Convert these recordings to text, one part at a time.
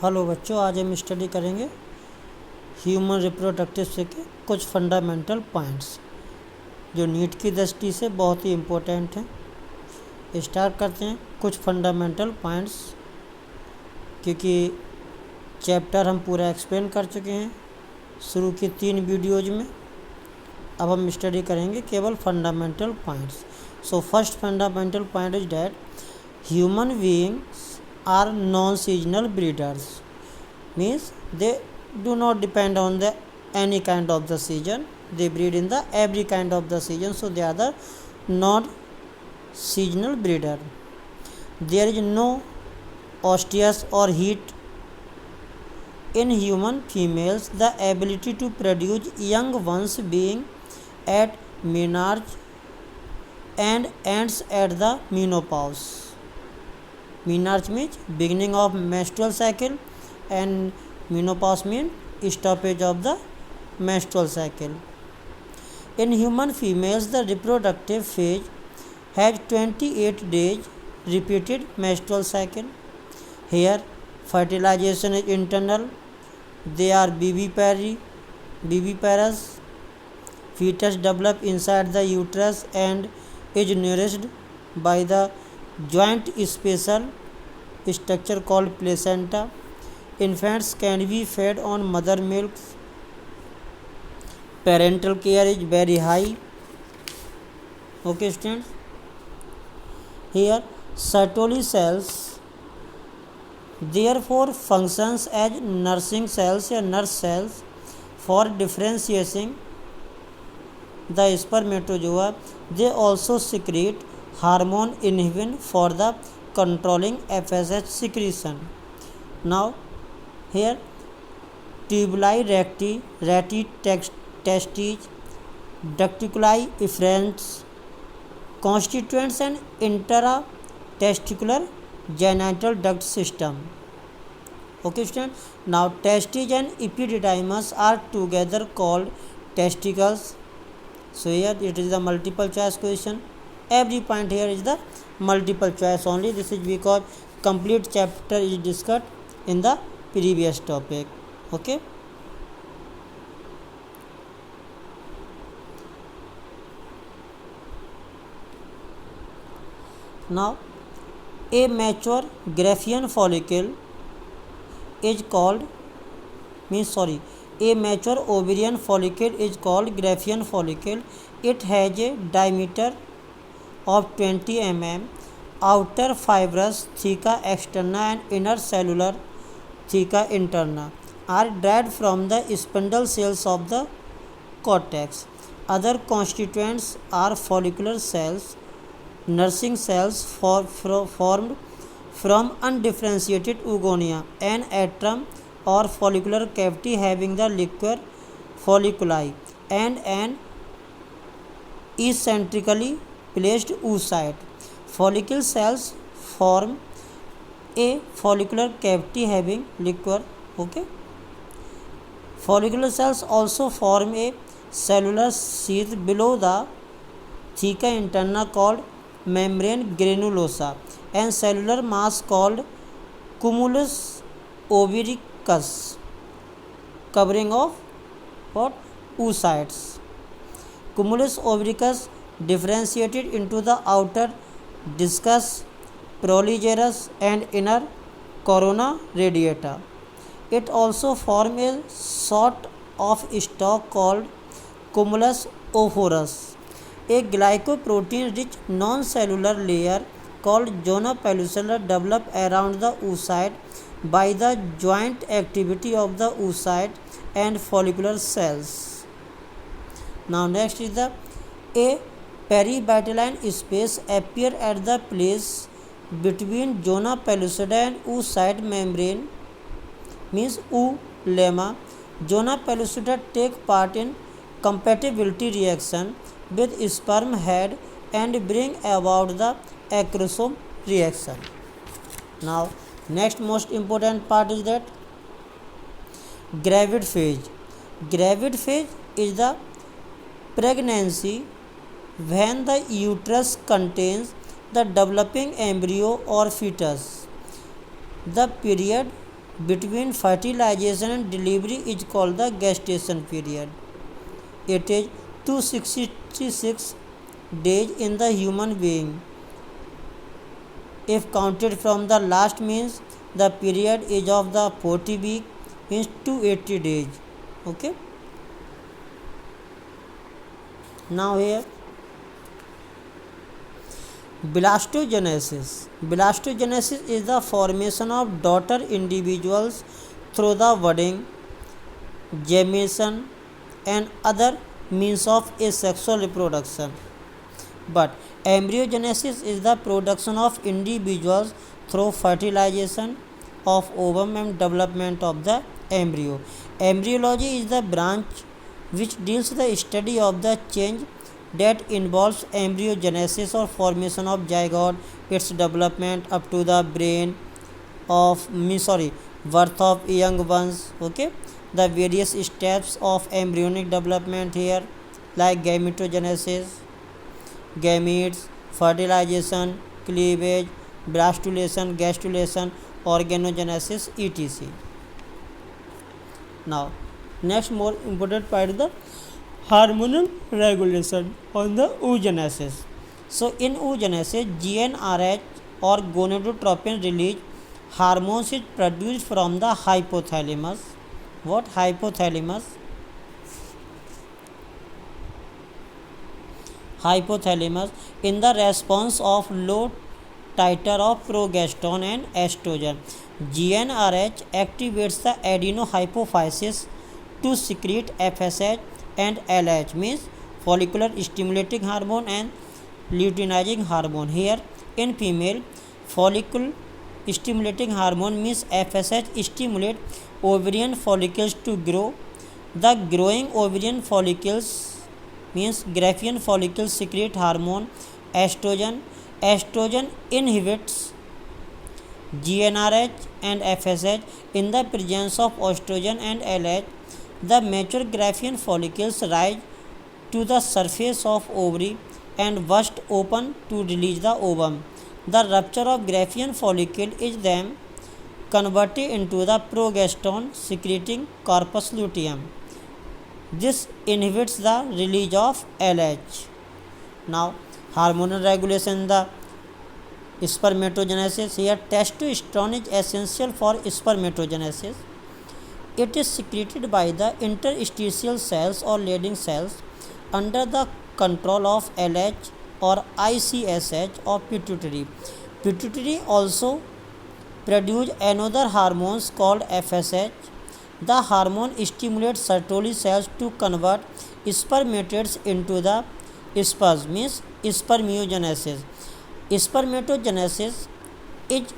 Hello बच्चों, आज हम स्टडी करेंगे ह्यूमन रिप्रोडक्टिव से के कुछ फंडामेंटल पॉइंट्स जो नीट की दृष्टि से बहुत ही इम्पोर्टेंट हैं। स्टार्ट करते हैं कुछ फंडामेंटल पॉइंट्स, क्योंकि चैप्टर हम पूरा एक्सप्लेन कर चुके हैं शुरू की 3 वीडियोज में। अब हम स्टडी करेंगे केवल fundamental points. So first fundamental point is that human beings are non-seasonal breeders, means they do not depend on the any kind of the season. They breed in the every kind of the season, so they are the non-seasonal breeder. There is no oestrus or heat in human females. The ability to produce young ones being at menarche and ends at the menopause. Menarche means beginning of menstrual cycle and menopause means stoppage of the menstrual cycle. In human females, the reproductive phase has 28 days repeated menstrual cycle. Here, fertilization is internal. They are viviparous. Fetus develop inside the uterus and is nourished by the joint special structure called placenta. Infants can be fed on mother milk. Parental care is very high. Okay students, here Sertoli cells therefore functions as nursing cells or nurse cells for differentiating the spermatozoa. They also secrete hormone inhibin for the controlling FSH secretion. Now here tubuli recti testes, ducticuli efferents constituents an intratesticular genital duct system. Okay students, now testes and epididymis are together called testicles. So here it is the multiple choice question. Every point here is the multiple choice only. This is because complete chapter is discussed in the previous topic. Okay, now a mature Graafian follicle is called a mature ovarian follicle is called Graafian follicle. It has a diameter of 20 mm, outer fibrous theca externa and inner cellular theca interna are derived from the spindle cells of the cortex. Other constituents are follicular cells, nursing cells formed from undifferentiated oogonia, an atrium or follicular cavity having the liquor folliculi, and an eccentrically placed oocyte. Follicle cells form a follicular cavity having liquor. Okay, follicular cells also form a cellular sheath below the theca interna called membrane granulosa and cellular mass called cumulus oviricus covering of what oocytes. Cumulus oviricus differentiated into the outer discus proligerus and inner corona radiata. It also forms a sort of stalk called cumulus ophorus. A glycoprotein rich non-cellular layer called zona pellucida develop around the oocyte by the joint activity of the oocyte and follicular cells. Now next is the a perivitelline space appear at the place between zona pellucida and oocyte membrane, means oolemma. Zona pellucida take part in compatibility reaction with sperm head and bring about the acrosome reaction. Now next most important part is that gravid phase. Gravid phase is the pregnancy when the uterus contains the developing embryo or fetus. The period between fertilization and delivery is called the gestation period. It is 266 days in the human being. If counted from the last means the period is of the 40 week means 280 days. Okay. Now here blastogenesis. Blastogenesis is the formation of daughter individuals through the budding, gemation and other means of asexual reproduction. But embryogenesis is the production of individuals through fertilization of ovum and development of the embryo. Embryology is the branch which deals with the study of the change that involves embryogenesis or formation of zygote, its development up to the brain of birth of young ones. Okay, the various steps of embryonic development here, like gametogenesis, gametes, fertilization, cleavage, blastulation, gastrulation, organogenesis, etc. Now, next more important part is the hormonal regulation on the oogenesis. So, in oogenesis, GnRH or gonadotropin release hormones is produced from the hypothalamus. What? Hypothalamus. Hypothalamus in the response of low titer of progesterone and estrogen. GnRH activates the adenohypophysis to secrete FSH and LH, means follicular stimulating hormone and luteinizing hormone. Here in female, follicle stimulating hormone means FSH stimulate ovarian follicles to grow. The growing ovarian follicles means Graafian follicles secrete hormone estrogen. Estrogen inhibits GnRH and FSH. In the presence of estrogen and LH, the mature Graafian follicles rise to the surface of ovary and burst open to release the ovum. The rupture of Graafian follicle is then converted into the progesterone secreting corpus luteum. This inhibits the release of LH. Now, hormonal regulation, the spermatogenesis. Here, testosterone is essential for spermatogenesis. It is secreted by the interstitial cells or Leydig cells under the control of LH or ICSH of pituitary. Pituitary also produces another hormones called FSH. The hormone stimulates Sertoli cells to convert spermatids into the sperm, means spermiogenesis. Spermatogenesis is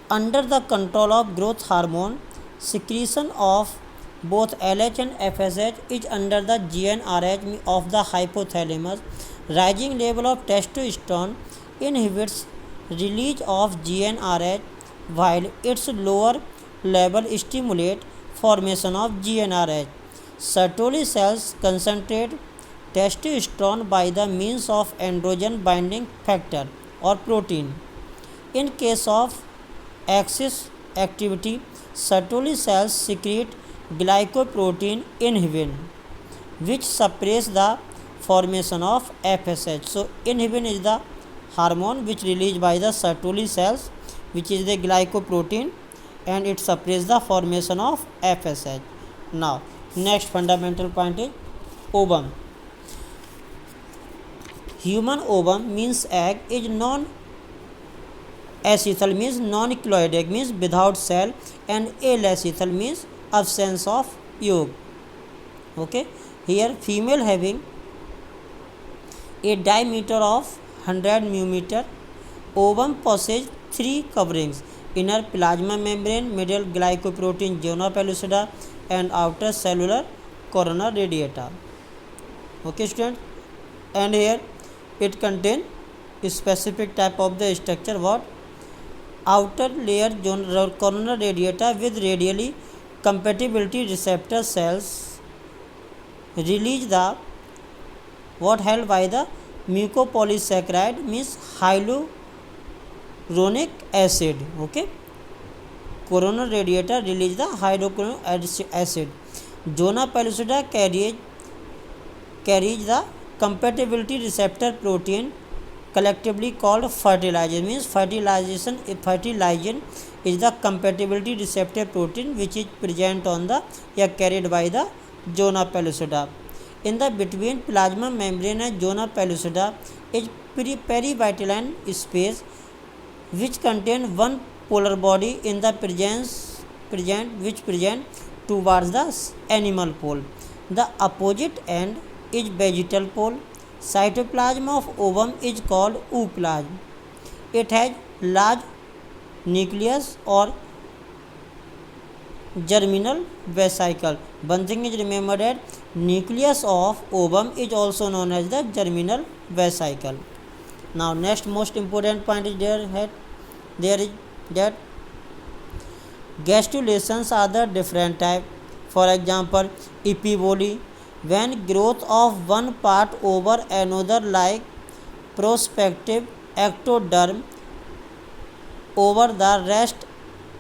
under the control of growth hormone. Secretion of both LH and FSH is under the GnRH of the hypothalamus. Rising level of testosterone inhibits release of GnRH, while its lower level stimulate formation of GnRH. Sertoli cells concentrate testosterone by the means of androgen binding factor or protein. In case of excess activity, Sertoli cells secrete glycoprotein inhibin, which suppress the formation of FSH. So, inhibin is the hormone which released by the Sertoli cells, which is the glycoprotein, and it suppresses the formation of FSH. Now, next fundamental point is ovum. Human ovum means egg is non-acythal, means non-echoic, means without cell, and elacythal means absence of yolk. Okay, here female having a diameter of 100 mm. Ovum possesses three coverings: inner plasma membrane, middle glycoprotein zona pellucida, and outer cellular corona radiata. Okay, students, and here it contains a specific type of the structure. What? Outer layer corona radiata with radially compatibility receptor cells release the what held by the mucopolysaccharide, means hyaluronic acid. Okay, coronal radiator release the hydrochloric acid. Zona pellucida carries the compatibility receptor protein collectively called fertilizer. Means fertilization is the compatibility receptor protein which is present on the carried by the zona pellucida. In the between plasma membrane and zona pellucida is perivitelline space which contain one polar body in the present towards the animal pole. The opposite end is vegetal pole. Cytoplasm of ovum is called ooplasm. It has large nucleus or germinal vesicle. One thing is remembered that nucleus of ovum is also known as the germinal vesicle. Now next most important point is there is that gastrulations are the different type. For example, epiboly, when growth of one part over another like prospective ectoderm over the rest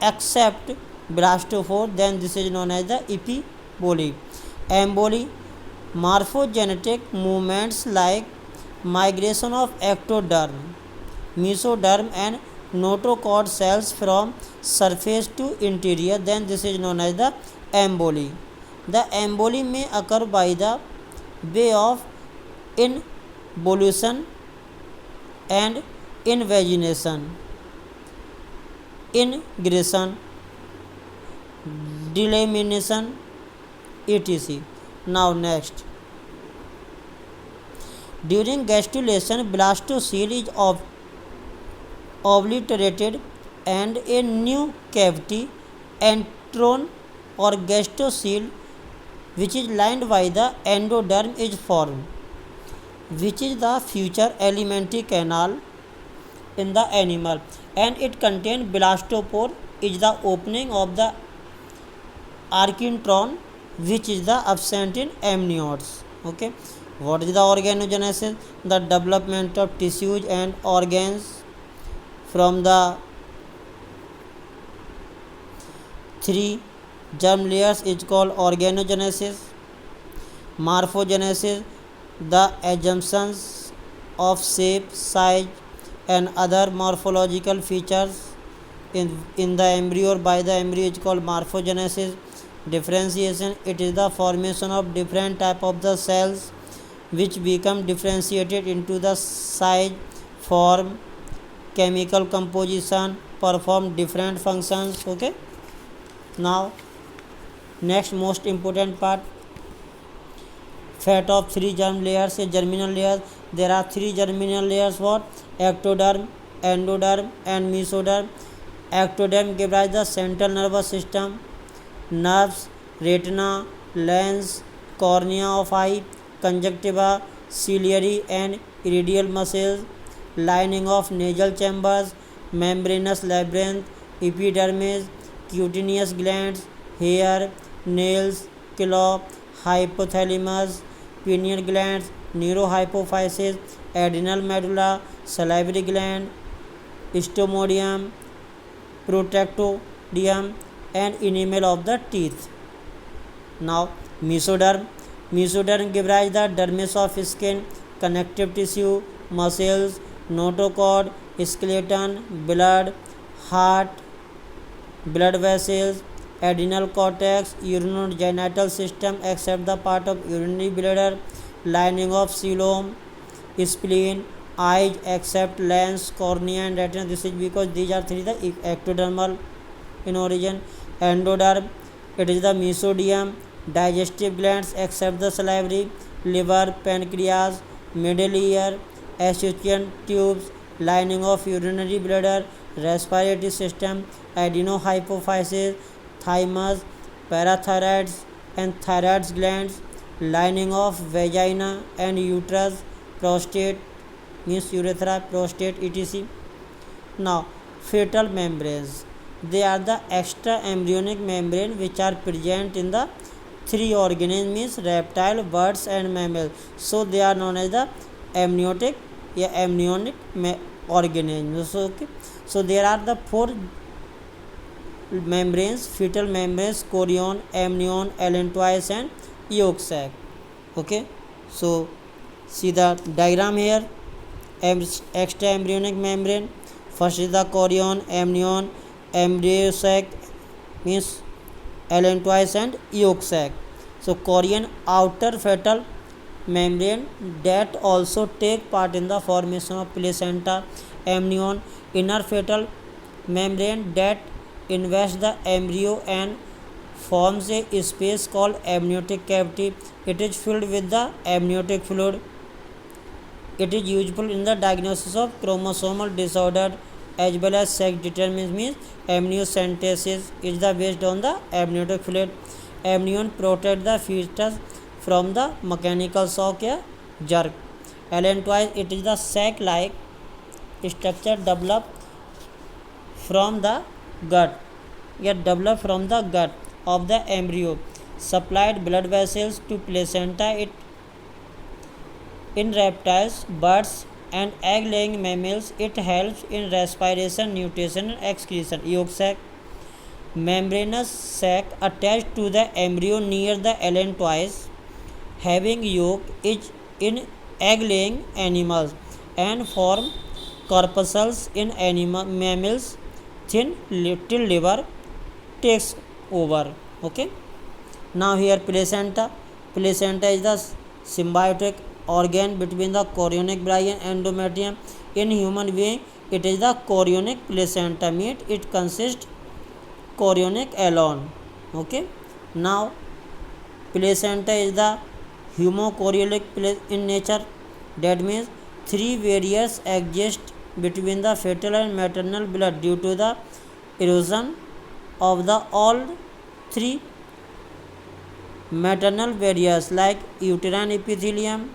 except blastophore, then this is known as the epiboly. Emboli, morphogenetic movements like migration of ectoderm, mesoderm and notochord cells from surface to interior, then this is known as the emboli. The emboli may occur by the way of involution and invagination, ingression, delamination, etc. Now next, during gastrulation, blastocele is obliterated and a new cavity, antron or gastrocele, which is lined by the endoderm, is formed, which is the future alimentary canal in the animal, and it contains blastopore, is the opening of the archintron, which is the absent in amniotes. Okay, what is the organogenesis? The development of tissues and organs from the three germ layers is called organogenesis. Morphogenesis, the assumptions of shape, size and other morphological features in the embryo or by the embryo is called morphogenesis. Differentiation, it is the formation of different type of the cells which become differentiated into the size, form, chemical composition, perform different functions. Okay, now next most important part, fate of three germ layers, a germinal layers. There are three germinal layers, what? Ectoderm, endoderm and mesoderm. Ectoderm gives rise the central nervous system, nerves, retina, lens, cornea of eye, conjunctiva, ciliary and iridial muscles, lining of nasal chambers, membranous labyrinth, epidermis, cutaneous glands, hair, nails, claw, hypothalamus, pineal glands, neurohypophysis, adrenal medulla, salivary gland, stomodium, protectodium and enamel of the teeth. Now mesoderm. Mesoderm gives rise the dermis of skin, connective tissue, muscles, notochord, skeleton, blood, heart, blood vessels, adrenal cortex, urinogenital system except the part of urinary bladder, lining of coelom, spleen, eyes except lens, cornea and retina. This is because these are three the ectodermal in origin. Endoderm, it is the mesoderm, digestive glands except the salivary, liver, pancreas, middle ear, esophageal tubes, lining of urinary bladder, respiratory system, adenohypophysis, thymus, parathyroids and thyroid glands, lining of vagina and uterus, prostate means urethra, prostate, etc. Now fetal membranes, they are the extra embryonic membrane which are present in the three organisms, means reptile, birds and mammals. So they are known as the amniotic organisms. So, okay, so there are the four membranes, fetal membranes, chorion, amnion, allantois and yolk sac. Okay, so see the diagram here. Extra embryonic membrane, first is the chorion, amnion, embryo sac means allantois and yolk sac. So chorion, outer fetal membrane that also take part in the formation of placenta. Amnion, inner fetal membrane that invests the embryo and forms a space called amniotic cavity. It is filled with the amniotic fluid. It is useful in the diagnosis of chromosomal disorder as well as sex determinants, means amniocentesis is the based on the amniotic fluid. Amnion protect the fetus from the mechanical shock या jerk. Allantois, it is the sac-like structure developed from the gut of the embryo. Supplied blood vessels to placenta. It in reptiles, birds and egg-laying mammals, it helps in respiration, nutrition and excretion. Yolk sac, membranous sac attached to the embryo near the allantois, having yolk, is in egg-laying animals and form corpuscles in mammals. Thin little liver takes over. Okay. Now here placenta. Placenta is the symbiotic organ between the chorionic villi and endometrium. In human being, it is the chorionic placenta, means it consists chorionic alone. Okay. Now placenta is the hemochorionic in nature. That means three barriers exist between the fetal and maternal blood due to the erosion of the all three maternal barriers like uterine epithelium,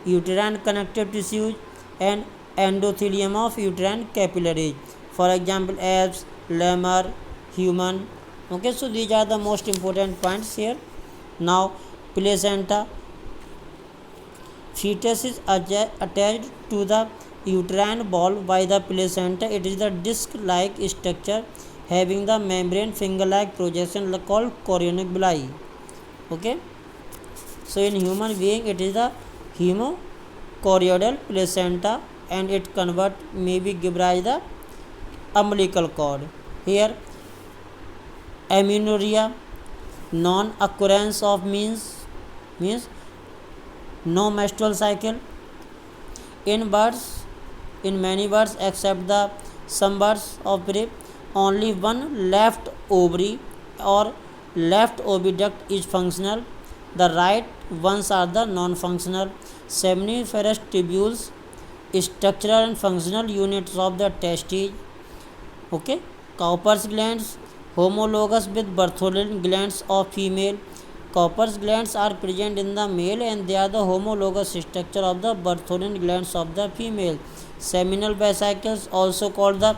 uterine connective tissues and endothelium of uterine capillaries. For example, apes, lemur, human. Okay, so these are the most important points here. Now placenta. Fetus is attached to the uterine wall by the placenta. It is the disc-like structure having the membrane finger-like projection called chorionic villi. Okay. So in human being, it is the hemochorioidal placenta and it may be given as the umbilical cord. Here, amenorrhea, non-occurrence of means no menstrual cycle. In many birds except some birds of prey, only one left ovary or left oviduct is functional. The right ones are the non-functional. Seminiferous tubules, structural and functional units of the testes. Okay. Cowper's glands, homologous with Bartholin glands of female. Cowper's glands are present in the male and they are the homologous structure of the Bartholin glands of the female. Seminal vesicles, also called the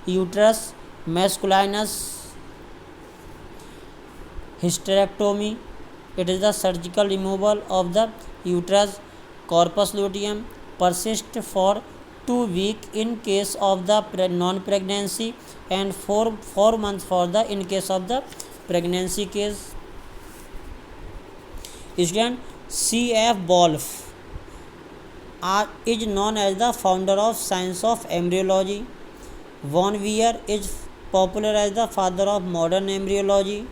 uterus masculinus. Hysterectomy, it is the surgical removal of the uterus. Corpus luteum persists for 2 weeks in case of the non-pregnancy and 4 months for the in case of the pregnancy case. Student, C.F. Wolf is known as the founder of science of embryology. Von Weir is popular as the father of modern embryology.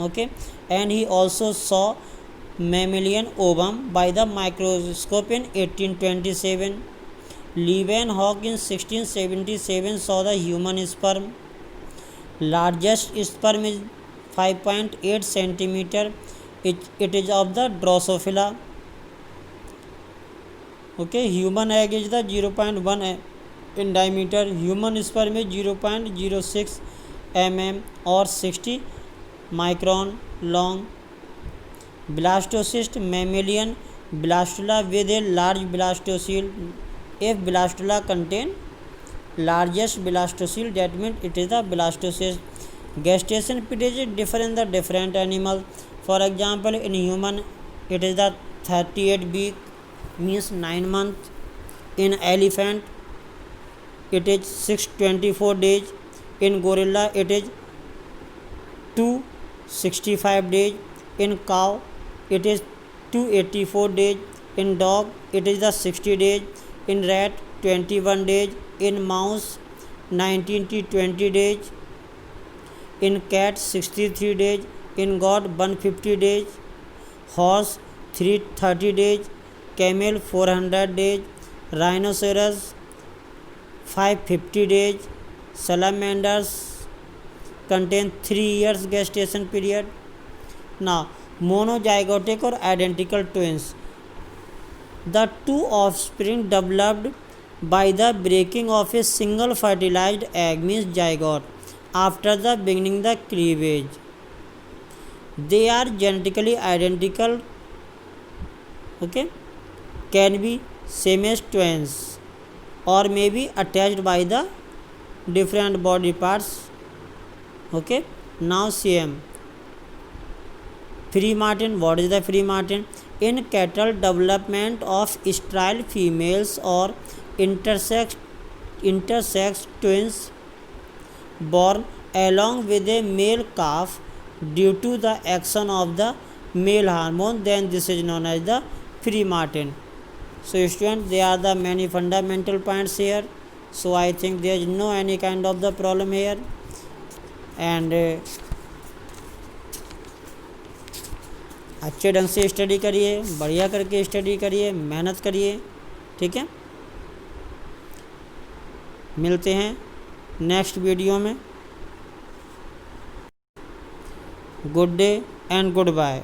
Okay, and he also saw mammalian ovum by the microscope in 1827. Leeuwenhoek in 1677 saw the human sperm. Largest sperm is 5.8 centimeter. It is of the Drosophila. Okay, human egg is the 0.1 in diameter. Human sperm is 0.06 mm or 60 micron long. Blastocyst, mammalian blastula with a large blastocele. If blastula contain largest blastocele, that means it is the blastocyst. Gestation period differ in the different animals. For example, in human, it is the 38 week, means 9 months. In elephant, it is 624 days. In gorilla, it is 265 days. In cow it is 284 days. In dog it is the 60 days. In rat 21 days. In mouse 19 to 20 days. In cat 63 days. In goat 150 days. Horse 330 days. Camel 400 days. Rhinoceros 550 days. Salamanders contain 3 years gestation period. Now, monozygotic or identical twins. The two offspring developed by the breaking of a single fertilized egg means zygote after the beginning the cleavage. They are genetically identical, okay, can be same as twins or may be attached by the different body parts, okay. Now CM free martin. What is the free martin? In cattle, development of sterile females or intersex twins born along with a male calf due to the action of the male hormone, then this is known as the free martin. So students, there are the many fundamental points here. So I think there is no any kind of the problem here. And अच्छे ढंग से study करिए, बढ़िया करके study करिए, मेहनत करिए, ठीक है। मिलते हैं नेक्स्ट वीडियो में। Good day and good bye.